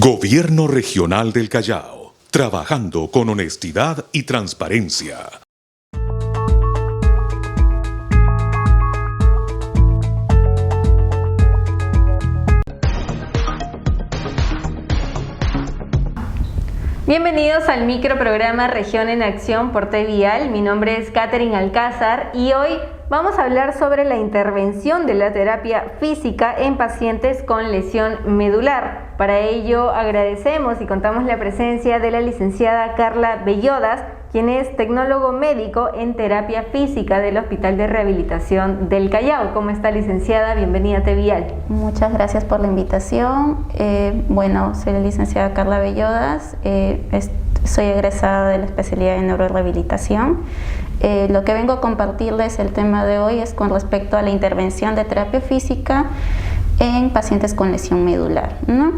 Gobierno Regional del Callao, trabajando con honestidad y transparencia. Bienvenidos al microprograma Región en Acción por T-Vial. Mi nombre es Katherine Alcázar y hoy vamos a hablar sobre la intervención de la terapia física en pacientes con lesión medular. Para ello agradecemos y contamos la presencia de la licenciada Carla Bellodas, quien es tecnólogo médico en terapia física del Hospital de Rehabilitación del Callao. ¿Cómo está, licenciada? Bienvenida a T-Vial. Muchas gracias por la invitación. Soy la licenciada Carla Bellodas, soy egresada de la especialidad de neurorehabilitación. Lo que vengo a compartirles el tema de hoy es con respecto a la intervención de terapia física en pacientes con lesión medular, ¿no?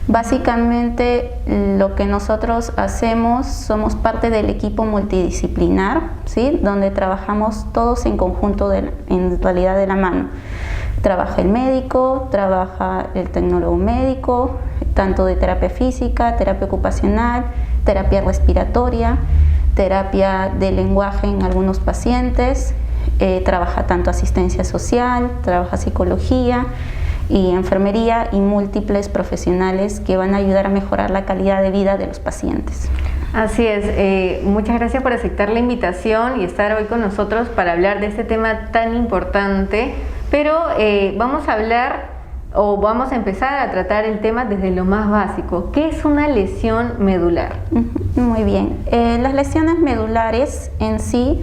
Básicamente lo que nosotros hacemos, somos parte del equipo multidisciplinar, ¿sí? Donde trabajamos todos en conjunto, en realidad de la mano. Trabaja el médico, trabaja el tecnólogo médico, tanto de terapia física, terapia ocupacional, terapia respiratoria, terapia de lenguaje en algunos pacientes, trabaja tanto asistencia social, trabaja psicología y enfermería y múltiples profesionales que van a ayudar a mejorar la calidad de vida de los pacientes. Así es, muchas gracias por aceptar la invitación y estar hoy con nosotros para hablar de este tema tan importante, pero vamos a empezar a tratar el tema desde lo más básico. ¿Qué es una lesión medular? Muy bien, las lesiones medulares en sí,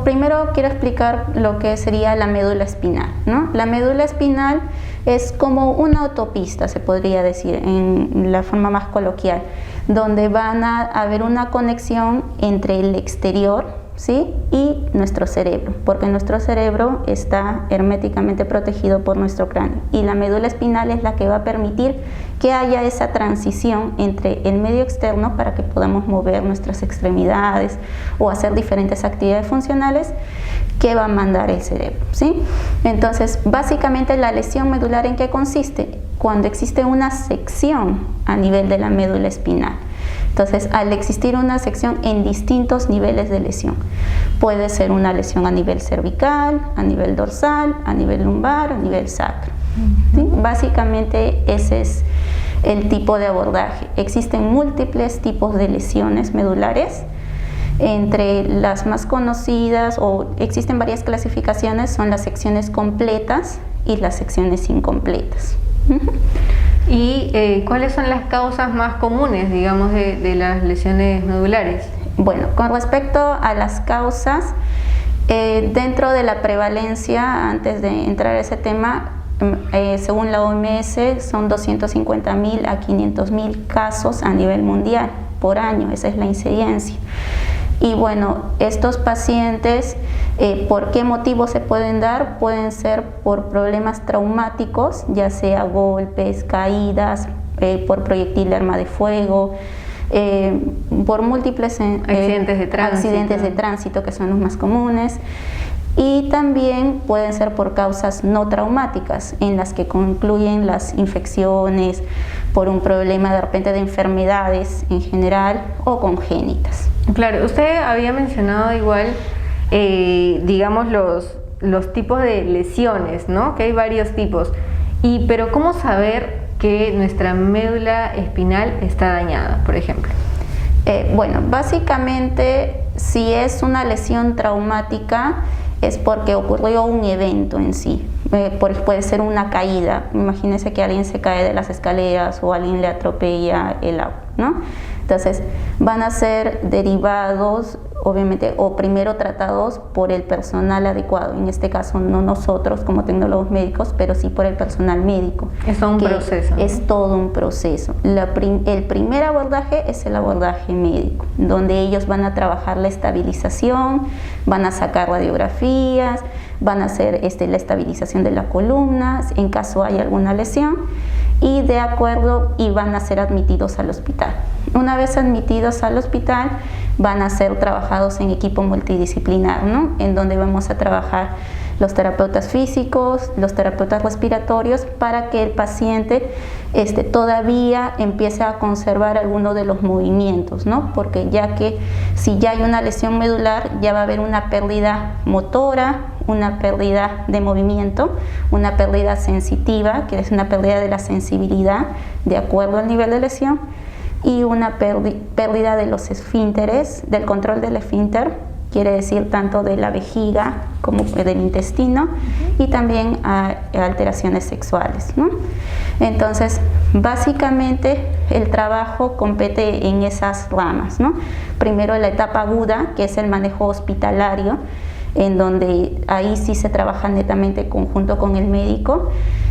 primero quiero explicar lo que sería la médula espinal, ¿no? La médula espinal es como una autopista, se podría decir en la forma más coloquial, donde van a haber una conexión entre el exterior, ¿sí? Y nuestro cerebro, porque nuestro cerebro está herméticamente protegido por nuestro cráneo y la médula espinal es la que va a permitir que haya esa transición entre el medio externo para que podamos mover nuestras extremidades o hacer diferentes actividades funcionales que va a mandar el cerebro, ¿sí? Entonces, básicamente la lesión medular, ¿en qué consiste? Cuando existe una sección a nivel de la médula espinal. Entonces, al existir una sección en distintos niveles de lesión, puede ser una lesión a nivel cervical, a nivel dorsal, a nivel lumbar, a nivel sacro. ¿Sí? Básicamente ese es el tipo de abordaje. Existen múltiples tipos de lesiones medulares. Entre las más conocidas, o existen varias clasificaciones, son las secciones completas y las secciones incompletas. ¿Y cuáles son las causas más comunes, digamos, de las lesiones medulares? Bueno, con respecto a las causas, dentro de la prevalencia, antes de entrar a ese tema, según la OMS, son 250.000 a 500.000 casos a nivel mundial por año, esa es la incidencia. Y bueno, estos pacientes, ¿por qué motivos se pueden dar? Pueden ser por problemas traumáticos, ya sea golpes, caídas, por proyectil de arma de fuego, por múltiples accidentes de tránsito, que son los más comunes. Y también pueden ser por causas no traumáticas, en las que concluyen las infecciones, por un problema de repente de enfermedades en general o congénitas. Claro, usted había mencionado igual, digamos, los tipos de lesiones, ¿no? Que hay varios tipos. Pero ¿cómo saber que nuestra médula espinal está dañada, por ejemplo? Básicamente, si es una lesión traumática, es porque ocurrió un evento en sí. Puede ser una caída. Imagínense que alguien se cae de las escaleras o alguien le atropella el agua, ¿no? Entonces, van a ser derivados, obviamente, o primero tratados por el personal adecuado. En este caso, no nosotros como tecnólogos médicos, pero sí por el personal médico. Es todo un proceso. Es todo un proceso. El primer abordaje es el abordaje médico, donde ellos van a trabajar la estabilización, van a sacar radiografías, van a hacer la estabilización de la columna, en caso hay alguna lesión, y van a ser admitidos al hospital. Una vez admitidos al hospital, van a ser trabajados en equipo multidisciplinar, ¿no? En donde vamos a trabajar los terapeutas físicos, los terapeutas respiratorios, para que el paciente todavía empiece a conservar alguno de los movimientos, ¿no? Porque ya que si ya hay una lesión medular, ya va a haber una pérdida motora, una pérdida de movimiento, una pérdida sensitiva, que es una pérdida de la sensibilidad de acuerdo al nivel de lesión, y una pérdida de los esfínteres, del control del esfínter, quiere decir tanto de la vejiga como del intestino, y también alteraciones sexuales, ¿no? Entonces, básicamente el trabajo compete en esas ramas, ¿no? Primero la etapa aguda, que es el manejo hospitalario, en donde ahí sí se trabaja netamente conjunto con el médico,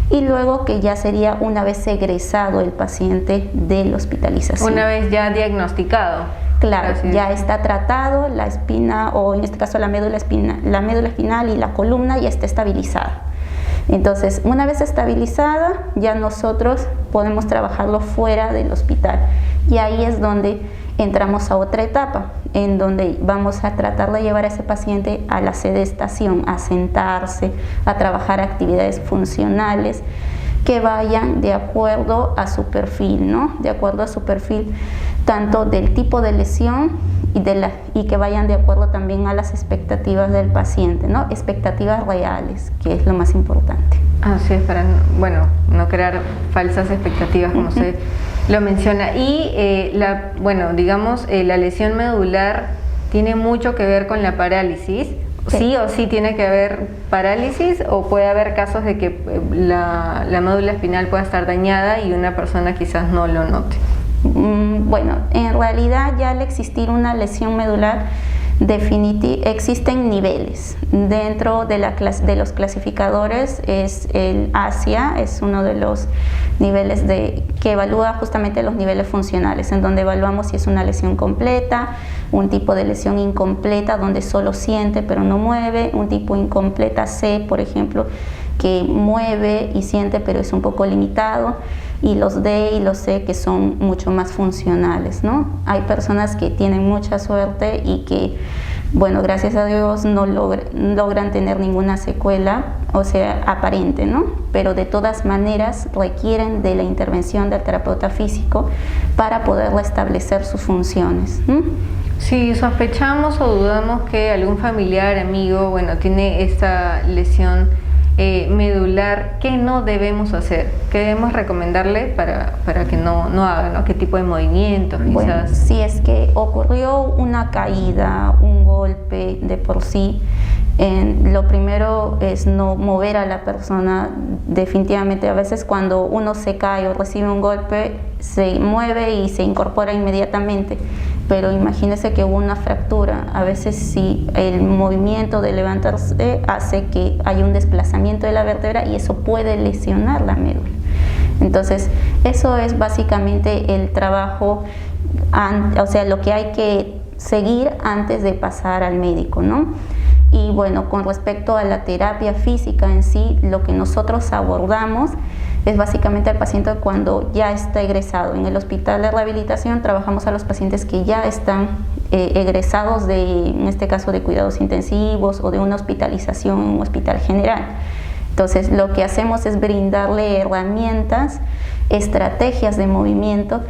y luego que ya sería una vez egresado el paciente de la hospitalización. Una vez ya diagnosticado. Claro, ya está tratado la espina, o en este caso la médula espinal y la columna ya está estabilizada. Entonces, una vez estabilizada, ya nosotros podemos trabajarlo fuera del hospital, y ahí es donde entramos a otra etapa, en donde vamos a tratar de llevar a ese paciente a la sedestación, a sentarse, a trabajar actividades funcionales que vayan de acuerdo a su perfil, ¿no? De acuerdo a su perfil, tanto del tipo de lesión y que vayan de acuerdo también a las expectativas del paciente, ¿no? Expectativas reales, que es lo más importante. Así es, para no crear falsas expectativas, como se lo menciona. Y la lesión medular tiene mucho que ver con la parálisis. ¿Sí o sí tiene que haber parálisis, o puede haber casos de que la médula espinal pueda estar dañada y una persona quizás no lo note? Bueno, en realidad ya al existir una lesión medular, existen niveles. Dentro de los clasificadores es el ASIA, es uno de los niveles que evalúa justamente los niveles funcionales, en donde evaluamos si es una lesión completa, un tipo de lesión incompleta donde solo siente pero no mueve, un tipo incompleta C, por ejemplo, que mueve y siente pero es un poco limitado, y los D y los C que son mucho más funcionales, ¿no? Hay personas que tienen mucha suerte y que, bueno, gracias a Dios no logran tener ninguna secuela, o sea, aparente, ¿no? Pero de todas maneras requieren de la intervención del terapeuta físico para poder restablecer sus funciones. Si sospechamos o dudamos que algún familiar, amigo, tiene esta lesión medular, ¿qué no debemos hacer? ¿Qué debemos recomendarle para que no haga, ¿no? ¿Qué tipo de movimientos? Bueno, si es que ocurrió una caída, un golpe de por sí, lo primero es no mover a la persona. Definitivamente, a veces cuando uno se cae o recibe un golpe, se mueve y se incorpora inmediatamente, pero imagínese que hubo una fractura. A veces si el movimiento de levantarse hace que haya un desplazamiento de la vértebra, y eso puede lesionar la médula. Entonces, eso es básicamente el trabajo, o sea, lo que hay que seguir antes de pasar al médico, ¿no? Y bueno, con respecto a la terapia física en sí, lo que nosotros abordamos es básicamente al paciente cuando ya está egresado. En el hospital de rehabilitación trabajamos a los pacientes que ya están egresados en este caso, de cuidados intensivos o de una hospitalización en un hospital general. Entonces, lo que hacemos es brindarle herramientas, estrategias de movimiento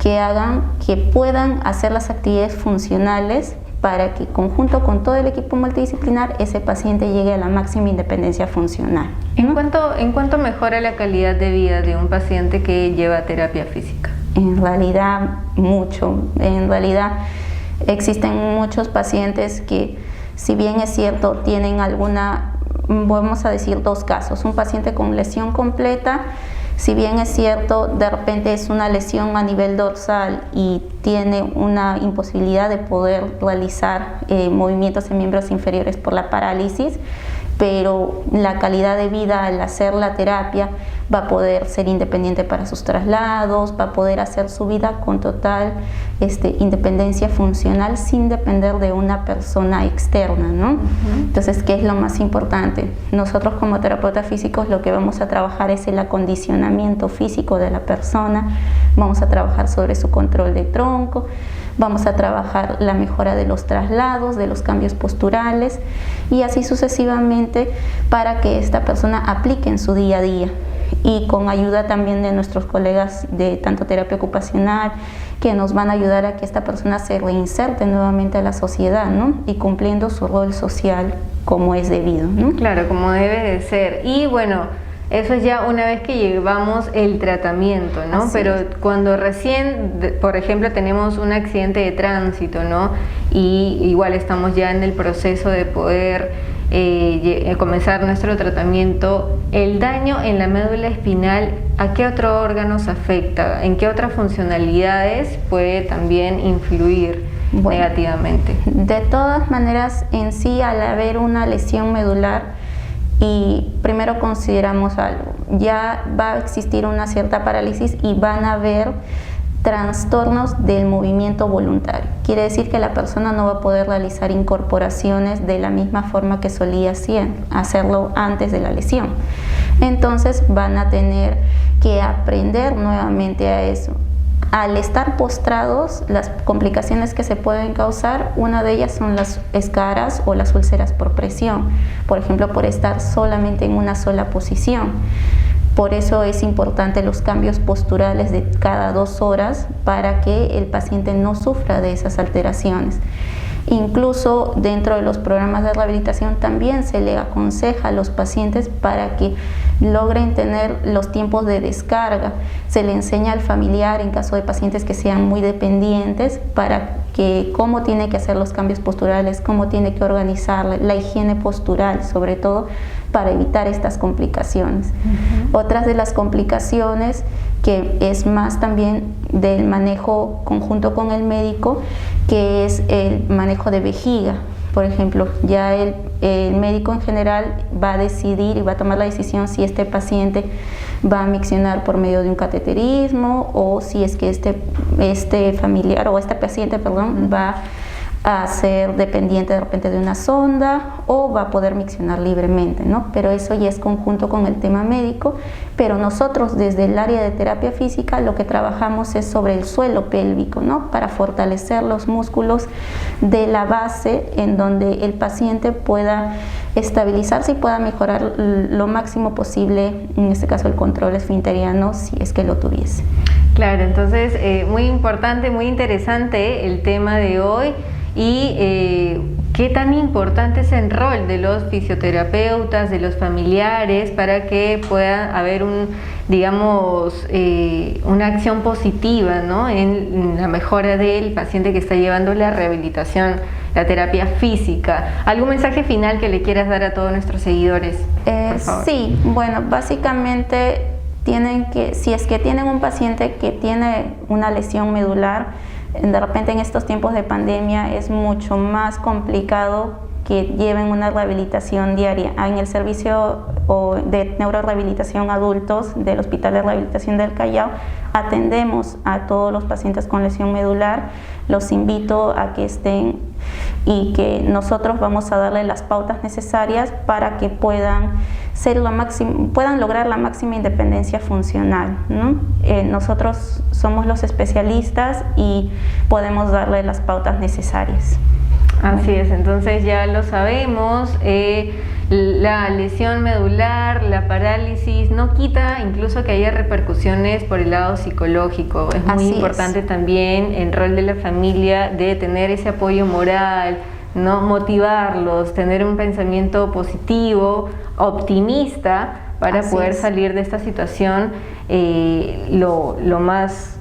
que hagan que puedan hacer las actividades funcionales, para que conjunto con todo el equipo multidisciplinar ese paciente llegue a la máxima independencia funcional. ¿En cuánto mejora la calidad de vida de un paciente que lleva terapia física? En realidad, mucho. En realidad, existen muchos pacientes que, si bien es cierto, tienen vamos a decir, dos casos. Un paciente con lesión completa, si bien es cierto, de repente es una lesión a nivel dorsal y tiene una imposibilidad de poder realizar movimientos en miembros inferiores por la parálisis, pero la calidad de vida al hacer la terapia va a poder ser independiente para sus traslados, va a poder hacer su vida con total independencia funcional sin depender de una persona externa, ¿no? Entonces, ¿qué es lo más importante? Nosotros como terapeutas físicos lo que vamos a trabajar es el acondicionamiento físico de la persona, vamos a trabajar sobre su control de tronco, Vamos a trabajar la mejora de los traslados, de los cambios posturales y así sucesivamente para que esta persona aplique en su día a día. Y con ayuda también de nuestros colegas de tanto terapia ocupacional, que nos van a ayudar a que esta persona se reinserte nuevamente a la sociedad, ¿no? Y cumpliendo su rol social como es debido, ¿no? Claro, como debe de ser. Y bueno, eso es ya una vez que llevamos el tratamiento, ¿no? Así Pero es. cuando recién, por ejemplo, tenemos un accidente de tránsito, ¿no? Y igual estamos ya en el proceso de poder comenzar nuestro tratamiento, el daño en la médula espinal, ¿a qué otro órgano se afecta? ¿En qué otras funcionalidades puede también influir negativamente? De todas maneras, en sí, al haber una lesión medular, y primero consideramos algo, ya va a existir una cierta parálisis y van a haber trastornos del movimiento voluntario. Quiere decir que la persona no va a poder realizar incorporaciones de la misma forma que solía hacerlo antes de la lesión. Entonces van a tener que aprender nuevamente a eso. Al estar postrados, las complicaciones que se pueden causar, una de ellas son las escaras o las úlceras por presión, por ejemplo, por estar solamente en una sola posición. Por eso es importante los cambios posturales de cada 2 horas para que el paciente no sufra de esas alteraciones. Incluso dentro de los programas de rehabilitación también se le aconseja a los pacientes para que logren tener los tiempos de descarga. Se le enseña al familiar, en caso de pacientes que sean muy dependientes, para que cómo tiene que hacer los cambios posturales, cómo tiene que organizar la higiene postural, sobre todo para evitar estas complicaciones. Otras de las complicaciones, que es más también del manejo conjunto con el médico, que es el manejo de vejiga. Por ejemplo, ya el médico en general va a decidir y va a tomar la decisión si este paciente va a miccionar por medio de un cateterismo o si es que este familiar o este paciente, perdón, va a ser dependiente de repente de una sonda o va a poder miccionar libremente, ¿no? Pero eso ya es conjunto con el tema médico, pero nosotros desde el área de terapia física lo que trabajamos es sobre el suelo pélvico, ¿no? Para fortalecer los músculos de la base en donde el paciente pueda estabilizarse y pueda mejorar lo máximo posible, en este caso el control esfinteriano, si es que lo tuviese. Claro, entonces muy importante, muy interesante el tema de hoy. Y qué tan importante es el rol de los fisioterapeutas, de los familiares, para que pueda haber una acción positiva, ¿no? en la mejora del paciente que está llevando la rehabilitación, la terapia física. ¿Algún mensaje final que le quieras dar a todos nuestros seguidores? Por favor. Sí, bueno, básicamente si es que tienen un paciente que tiene una lesión medular, de repente en estos tiempos de pandemia es mucho más complicado que lleven una rehabilitación diaria. En el servicio de neurorehabilitación adultos del Hospital de Rehabilitación del Callao atendemos a todos los pacientes con lesión medular. Los invito a que estén y que nosotros vamos a darle las pautas necesarias para que puedan lograr la máxima independencia funcional, ¿no? Nosotros somos los especialistas y podemos darle las pautas necesarias. Así es, entonces ya lo sabemos, la lesión medular, la parálisis, no quita incluso que haya repercusiones por el lado psicológico. Es muy importante también el rol de la familia de tener ese apoyo moral, ¿no? Motivarlos, tener un pensamiento positivo, optimista, para poder salir de esta situación lo más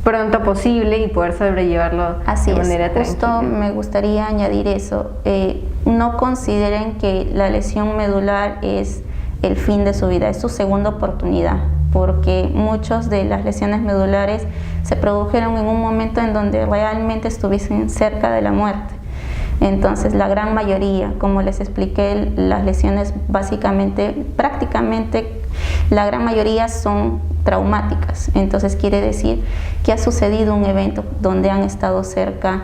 pronto posible y poder sobrellevarlo de manera tranquila. Justo me gustaría añadir eso. No consideren que la lesión medular es el fin de su vida, es su segunda oportunidad, porque muchas de las lesiones medulares se produjeron en un momento en donde realmente estuviesen cerca de la muerte. Entonces la gran mayoría, como les expliqué, las lesiones prácticamente la gran mayoría son traumáticas. Entonces quiere decir que ha sucedido un evento donde han estado cerca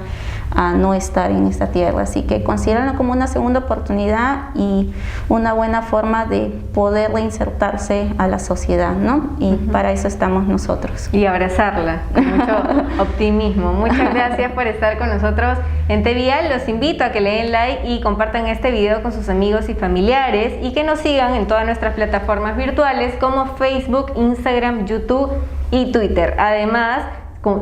a no estar en esta tierra. Así que considérenlo como una segunda oportunidad y una buena forma de poder reinsertarse a la sociedad, ¿no? Y para eso estamos nosotros. Y abrazarla con mucho optimismo. Muchas gracias por estar con nosotros en TVial. Los invito a que le den like y compartan este video con sus amigos y familiares y que nos sigan en todas nuestras plataformas virtuales como Facebook, Instagram, YouTube y Twitter. Además,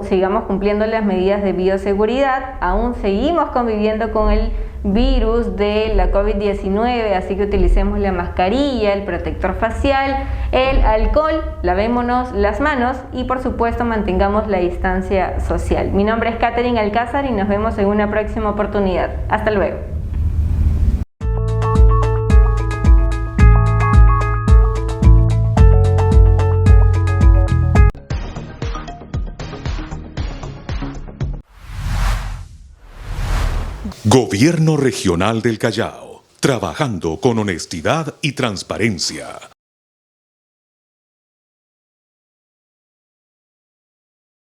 sigamos cumpliendo las medidas de bioseguridad. Aún seguimos conviviendo con el virus de la COVID-19, así que utilicemos la mascarilla, el protector facial, el alcohol, lavémonos las manos y por supuesto mantengamos la distancia social. Mi nombre es Katherine Alcázar y nos vemos en una próxima oportunidad. Hasta luego. Gobierno Regional del Callao, trabajando con honestidad y transparencia.